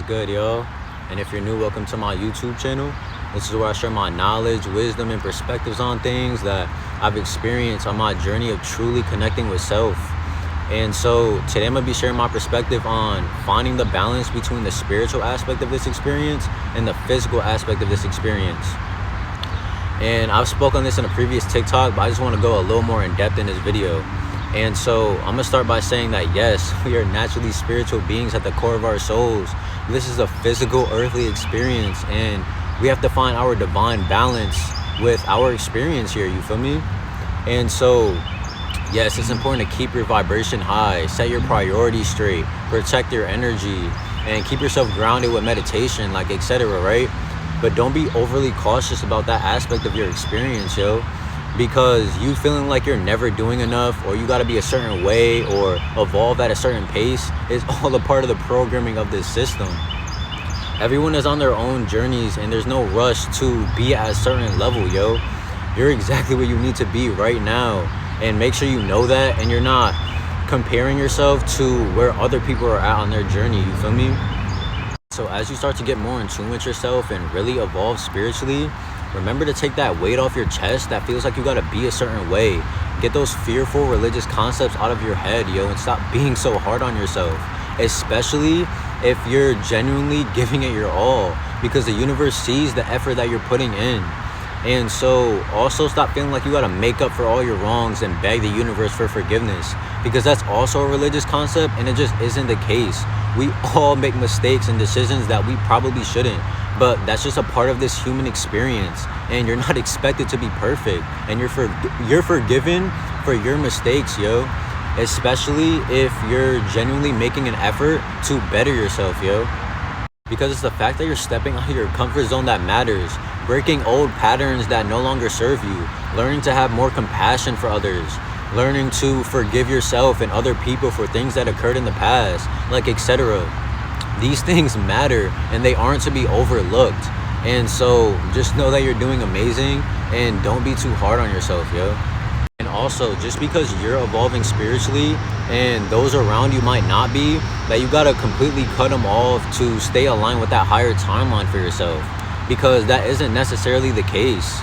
good, yo? And if you're new, welcome to my YouTube channel. This is where I share my knowledge, wisdom, and perspectives on things that I've experienced on my journey of truly connecting with self. And so today I'm gonna be sharing my perspective on finding the balance between the spiritual aspect of this experience and the physical aspect of this experience. And I've spoken on this in a previous TikTok, but I just want to go a little more in depth in this video. And so I'm gonna start by saying that yes, we are naturally spiritual beings at the core of our souls. This is a physical earthly experience, and we have to find our divine balance with our experience here, you feel me? And so yes, it's important to keep your vibration high, set your priorities straight, protect your energy, and keep yourself grounded with meditation, like etc., right? But don't be overly cautious about that aspect of your experience, yo. Because you feeling like you're never doing enough, or you got to be a certain way or evolve at a certain pace, is all a part of the programming of this system. Everyone is on their own journeys, and there's no rush to be at a certain level, yo. You're exactly where you need to be right now, and make sure you know that, and you're not comparing yourself to where other people are at on their journey, you feel me? So as you start to get more in tune with yourself and really evolve spiritually, remember to take that weight off your chest that feels like you gotta be a certain way. Get those fearful religious concepts out of your head, yo, and stop being so hard on yourself. Especially if you're genuinely giving it your all, because the universe sees the effort that you're putting in. And so also stop feeling like you gotta make up for all your wrongs and beg the universe for forgiveness, because that's also a religious concept, and it just isn't the case. We all make mistakes and decisions that we probably shouldn't, but that's just a part of this human experience, and you're not expected to be perfect, and you're forgiven for your mistakes, yo. Especially if you're genuinely making an effort to better yourself, yo. Because it's the fact that you're stepping out of your comfort zone that matters, breaking old patterns that no longer serve you, learning to have more compassion for others, learning to forgive yourself and other people for things that occurred in the past, like etc. These things matter, and they aren't to be overlooked. And so just know that you're doing amazing, and don't be too hard on yourself, yo. And also, just because you're evolving spiritually and those around you might not be, that you gotta completely cut them off to stay aligned with that higher timeline for yourself, because that isn't necessarily the case.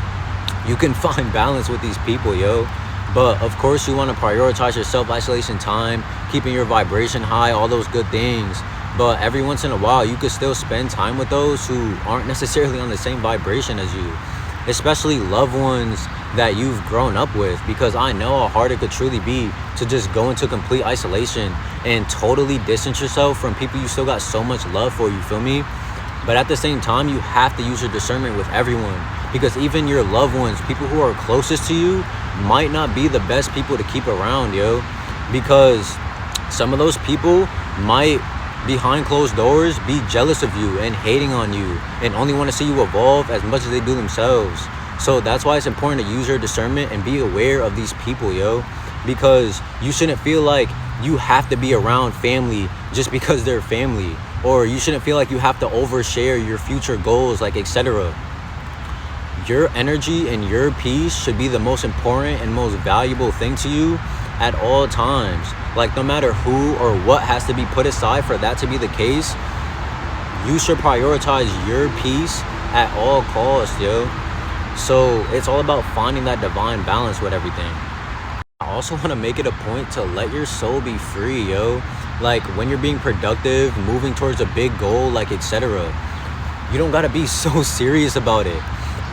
You can find balance with these people, yo, but of course you want to prioritize your self-isolation time, keeping your vibration high, all those good things. But every once in a while you could still spend time with those who aren't necessarily on the same vibration as you, especially loved ones that you've grown up with, because I know how hard it could truly be to just go into complete isolation and totally distance yourself from people you still got so much love for, you feel me? But at the same time, you have to use your discernment with everyone, because even your loved ones, people who are closest to you, might not be the best people to keep around, yo. Because some of those people might, behind closed doors, be jealous of you and hating on you and only want to see you evolve as much as they do themselves. So that's why it's important to use your discernment and be aware of these people, yo. Because you shouldn't feel like you have to be around family just because they're family, or you shouldn't feel like you have to overshare your future goals, like etc. Your energy and your peace should be the most important and most valuable thing to you at all times. Like, no matter who or what has to be put aside for that to be the case, you should prioritize your peace at all costs, yo. So it's all about finding that divine balance with everything. I also want to make it a point to let your soul be free, yo. Like, when you're being productive, moving towards a big goal, like etc., you don't gotta be so serious about it.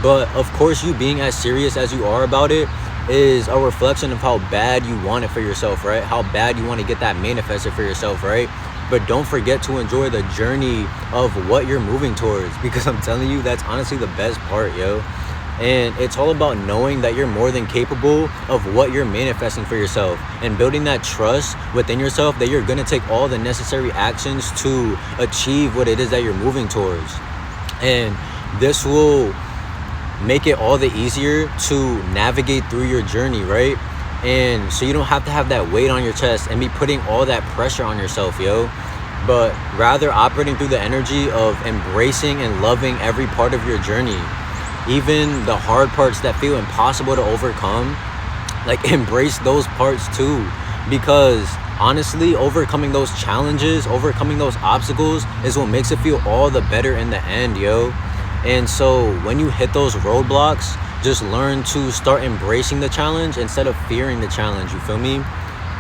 But of course, you being as serious as you are about it is a reflection of how bad you want it for yourself, right? How bad you want to get that manifested for yourself, right? But don't forget to enjoy the journey of what you're moving towards, because I'm telling you, that's honestly the best part, yo. And it's all about knowing that you're more than capable of what you're manifesting for yourself, and building that trust within yourself that you're gonna take all the necessary actions to achieve what it is that you're moving towards. And this will make it all the easier to navigate through your journey, right? And so you don't have to have that weight on your chest and be putting all that pressure on yourself, yo. But rather operating through the energy of embracing and loving every part of your journey, even the hard parts that feel impossible to overcome. Like, embrace those parts too, because honestly, overcoming those challenges, overcoming those obstacles is what makes it feel all the better in the end, yo. And so when you hit those roadblocks, just learn to start embracing the challenge instead of fearing the challenge, you feel me?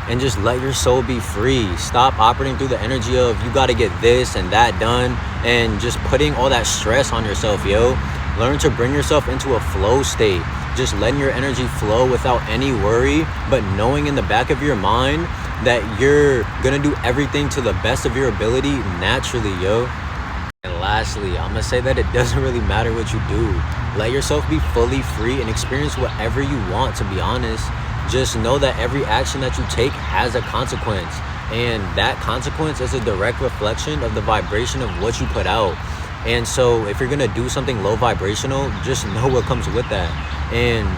And just let your soul be free. Stop operating through the energy of you got to get this and that done and just putting all that stress on yourself, yo. Learn to bring yourself into a flow state, just letting your energy flow without any worry, but knowing in the back of your mind that you're gonna do everything to the best of your ability naturally, yo. And lastly, I'm gonna say that it doesn't really matter what you do. Let yourself be fully free and experience whatever you want, to be honest. Just know that every action that you take has a consequence, and that consequence is a direct reflection of the vibration of what you put out. And so if you're gonna do something low vibrational, just know what comes with that. And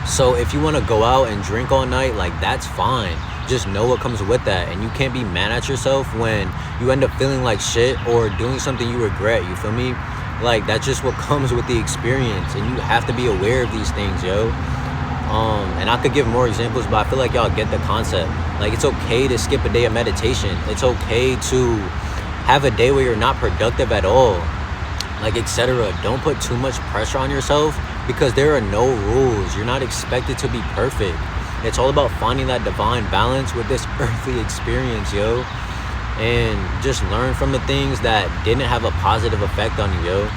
so if you want to go out and drink all night, like, that's fine. Just know what comes with that, and you can't be mad at yourself when you end up feeling like shit or doing something you regret, you feel me? Like, that's just what comes with the experience, and you have to be aware of these things, yo. And I could give more examples, but I feel like y'all get the concept. Like, it's okay to skip a day of meditation. It's okay to have a day where you're not productive at all, like, etc. Don't put too much pressure on yourself, because there are no rules. You're not expected to be perfect. It's all about finding that divine balance with this earthly experience, yo. And just learn from the things that didn't have a positive effect on you, yo.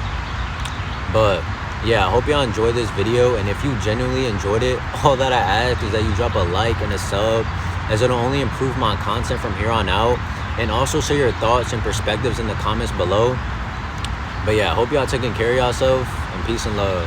But yeah, I hope y'all enjoyed this video, and if you genuinely enjoyed it, all that I ask is that you drop a like and a sub, as it'll only improve my content from here on out. And also share your thoughts and perspectives in the comments below. But yeah, I hope y'all taking care of yourself, and peace and love.